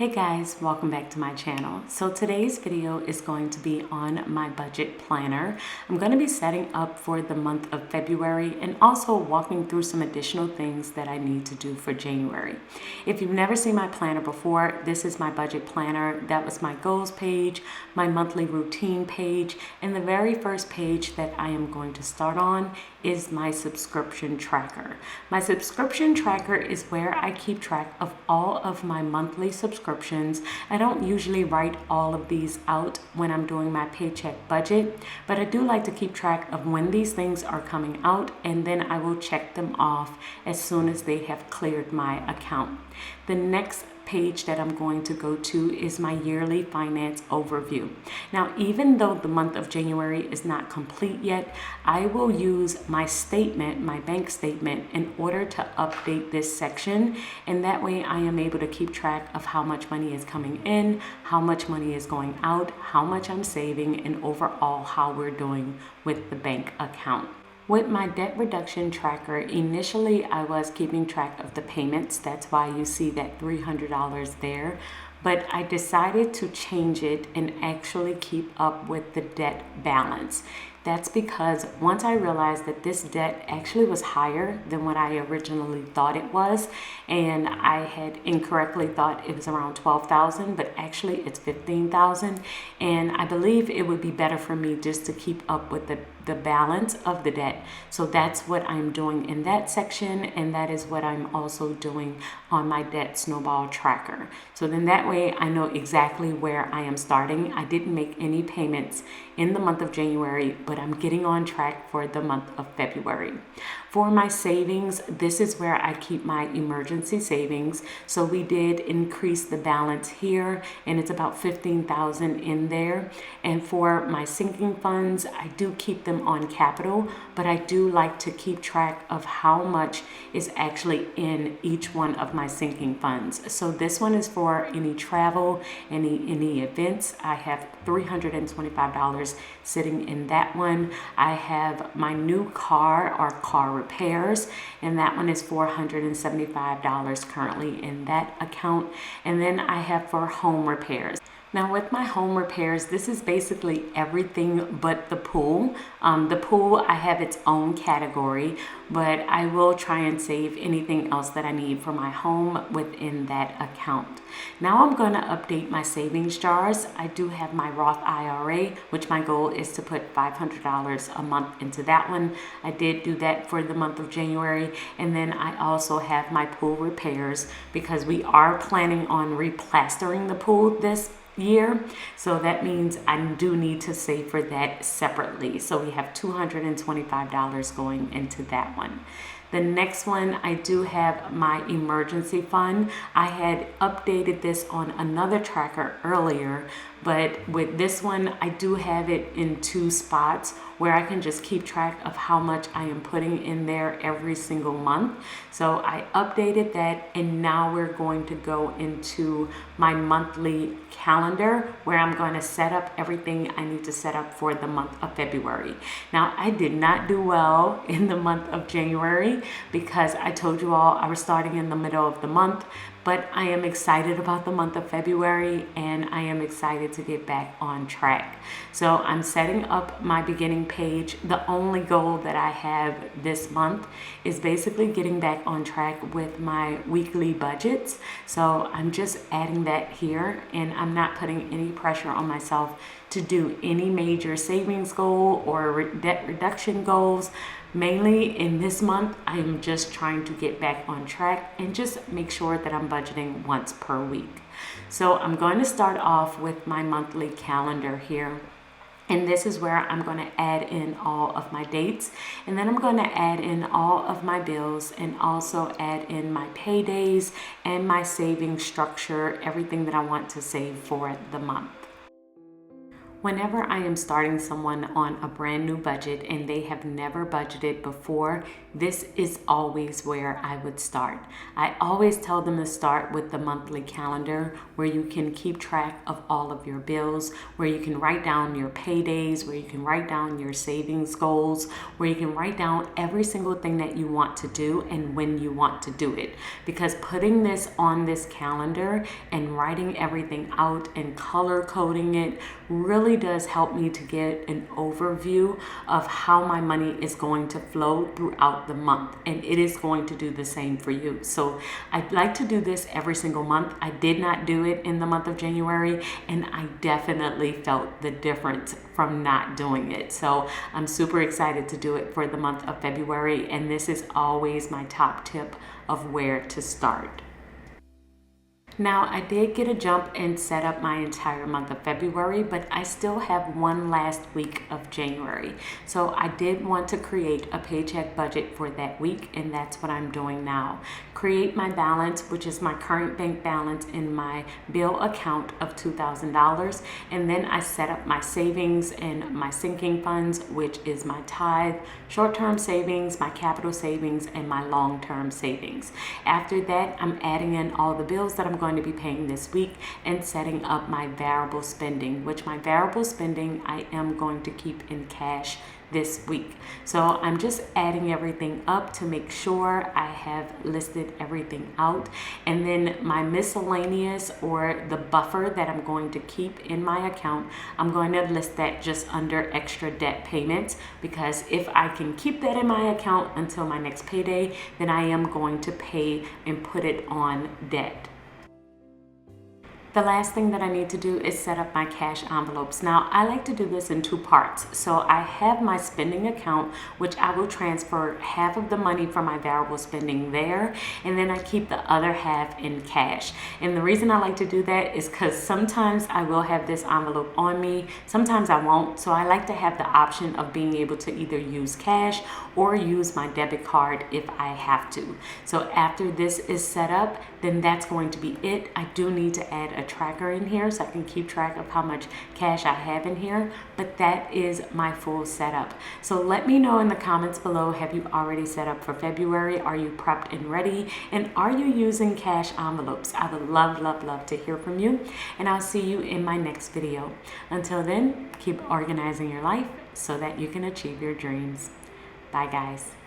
Hey guys, welcome back to my channel. So today's video is going to be on my budget planner. I'm going to be setting up for the month of February and also walking through some additional things that I need to do for January. If you've never seen my planner before, this is my budget planner. That was my goals page, my monthly routine page, and the very first page that I am going to start on is my subscription tracker. My subscription tracker is where I keep track of all of my monthly subscriptions. I don't usually write all of these out when I'm doing my paycheck budget, but I do like to keep track of when these things are coming out, and then I will check them off as soon as they have cleared my account. The next page that I'm going to go to is my yearly finance overview. Now, even though the month of January is not complete yet, I will use my statement, my bank statement, in order to update this section, and that way I am able to keep track of how much money is coming in, how much money is going out, how much I'm saving, and overall how we're doing with the bank account. With my debt reduction tracker, initially I was keeping track of the payments. That's why you see that $300 there. But I decided to change it and actually keep up with the debt balance. That's because once I realized that this debt actually was higher than what I originally thought it was, and I had incorrectly thought it was around $12,000, but actually it's $15,000, and I believe it would be better for me just to keep up with the balance of the debt. So that's what I'm doing in that section, and that is what I'm also doing on my debt snowball tracker. So then that way I know exactly where I am starting. I didn't make any payments in the month of January, but I'm getting on track for the month of February. For my savings, this is where I keep my emergency savings. So we did increase the balance here, and it's about $15,000 in there. And for my sinking funds, I do keep them on capital, but I do like to keep track of how much is actually in each one of my sinking funds. So this one is for any travel, any events. I have $325 sitting in that one. I have my new car or car repairs, and that one is $475 currently in that account. And then I have for home repairs. Now with my home repairs, this is basically everything but the pool. The pool, I have its own category, but I will try and save anything else that I need for my home within that account. Now I'm going to update my savings jars. I do have my Roth IRA, which my goal is to put $500 a month into that one. I did do that for the month of January. And then I also have my pool repairs because we are planning on replastering the pool this year, so that means I do need to save for that separately. So we have $225 going into that one. The next one, I do have my emergency fund. I had updated this on another tracker earlier, but with this one, I do have it in two spots where I can just keep track of how much I am putting in there every single month. So I updated that, and now we're going to go into my monthly calendar where I'm going to set up everything I need to set up for the month of February. Now, I did not do well in the month of January because I told you all I was starting in the middle of the month, but I am excited about the month of February, and I am excited to get back on track. So I'm setting up my beginning page. The only goal that I have this month is basically getting back on track with my weekly budgets. So I'm just adding that here, and I'm not putting any pressure on myself to do any major savings goal or debt reduction goals. Mainly in this month, I am just trying to get back on track and just make sure that I'm budgeting once per week. So I'm going to start off with my monthly calendar here. And this is where I'm going to add in all of my dates, and then I'm going to add in all of my bills and also add in my paydays and my saving structure, everything that I want to save for the month. Whenever I am starting someone on a brand new budget and they have never budgeted before, this is always where I would start. I always tell them to start with the monthly calendar where you can keep track of all of your bills, where you can write down your paydays, where you can write down your savings goals, where you can write down every single thing that you want to do and when you want to do it. Because putting this on this calendar and writing everything out and color coding it really does help me to get an overview of how my money is going to flow throughout the month, and it is going to do the same for you. So I'd like to do this every single month. I did not do it in the month of January, and I definitely felt the difference from not doing it. So I'm super excited to do it for the month of February, and this is always my top tip of where to start. Now, I did get a jump and set up my entire month of February, but I still have one last week of January. So I did want to create a paycheck budget for that week, and that's what I'm doing now. Create my balance, which is my current bank balance in my bill account of $2,000, and then I set up my savings and my sinking funds, which is my tithe, short-term savings, my capital savings, and my long-term savings. After that, I'm adding in all the bills that I'm going to be paying this week and setting up my variable spending, which my variable spending I am going to keep in cash this week. So I'm just adding everything up to make sure I have listed everything out. And then my miscellaneous, or the buffer that I'm going to keep in my account, I'm going to list that just under extra debt payments, because if I can keep that in my account until my next payday, then I am going to pay and put it on debt. The last thing that I need to do is set up my cash envelopes. Now, I like to do this in two parts. So I have my spending account, which I will transfer half of the money from my variable spending there, and then I keep the other half in cash. And the reason I like to do that is because sometimes I will have this envelope on me, sometimes I won't. So I like to have the option of being able to either use cash or use my debit card if I have to. So after this is set up, then that's going to be it. I do need to add a tracker in here so I can keep track of how much cash I have in here, but that is my full setup. So let me know in the comments below, have you already set up for February? Are you prepped and ready? And are you using cash envelopes? I would love to hear from you, and I'll see you in my next video. Until then, keep organizing your life so that you can achieve your dreams. Bye guys.